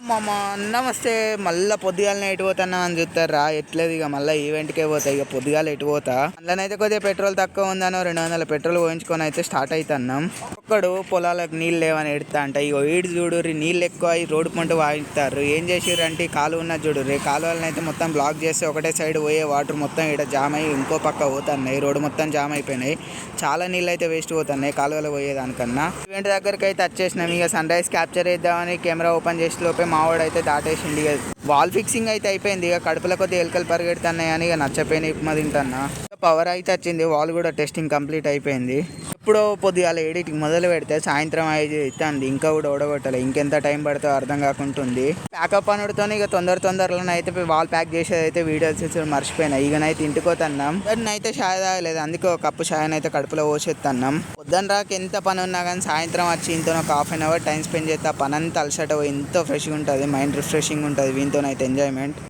మామ నమస్తే. మళ్ళీ పొద్దుగాలనే ఎటు పోతున్నా అని చూస్తారా? ఎట్లేదు ఇక మళ్ళీ ఈవెంట్కే పోతా. ఇక పొద్దుగాల ఎటు పోతా. అందులోనైతే కొద్దిగా పెట్రోల్ తక్కువ ఉందనో 200 పెట్రోల్ పోయించుకొని అయితే స్టార్ట్ అవుతున్నాం. ఒక్కడు పొలాలకు నీళ్ళు లేవని ఎడతా అంట. ఇక ఈడు చూడు నీళ్ళు ఎక్కువ ఈ రోడ్డు పంట వాయిస్తారు. ఏం చేసిర్రంటే కాలువ ఉన్నది చూడు కాలువలను అయితే మొత్తం బ్లాక్ చేస్తే ఒకటే సైడ్ పోయే వాటర్ మొత్తం ఇక్కడ జామ్ అయ్యి ఇంకో పక్క పోతున్నాయి. రోడ్డు మొత్తం జామ్ అయిపోయినాయి. చాలా నీళ్ళు అయితే వేస్ట్ పోతున్నాయి కాలువలో పోయేదానికన్నా. ఈవెంట్ దగ్గరికి అయితే వచ్చేసినాం. ఇక సన్ రైజ్ క్యాప్చర్ చేద్దామని కెమెరా ఓపెన్ చేసి లోపే మావాడు అయితే దాటేసిండి. ఇక వాల్ ఫిక్సింగ్ అయితే అయిపోయింది. ఇక కడుపులో కొద్దిగా ఎలుకలు పరిగెడుతున్నాయి అని ఇక నచ్చపోయిన ఉప్మా తింటున్నా. పవర్ అయితే వచ్చింది. వాల్ కూడా టెస్టింగ్ కంప్లీట్ అయిపోయింది. ఇప్పుడు పొద్దుగాల ఎడిటింగ్ మొదలు పెడితే సాయంత్రం 5 అవుతుంది. ఇంకా కూడా ఓడగొట్టాలి. ఇంకెంత టైం పడుతుందో అర్థం కాకుంటుంది. ప్యాకప్ అనుడితో ఇక తొందరలో అయితే వాల్ ప్యాక్ చేసేది అయితే వీడియోస్ మర్చిపోయినా. ఇకనైతే ఇంటికి పోతున్నాం. అయితే షాయ్ తాగలేదు. అందుకే ఒక కప్పు షాయ్ అయితే కడుపులో పోసేస్తున్నాం. పొద్దున రాక ఎంత పని ఉన్నా కానీ సాయంత్రం వచ్చి ఇంతో ఒక ½ అవర్ టైం స్పెండ్ చేస్తే ఆ పని అంతా అలసట ఎంతో ఫ్రెష్గా ఉంటుంది. మైండ్ రిఫ్రెషింగ్ ఉంటుంది. వీనితోనైతే ఎంజాయ్మెంట్.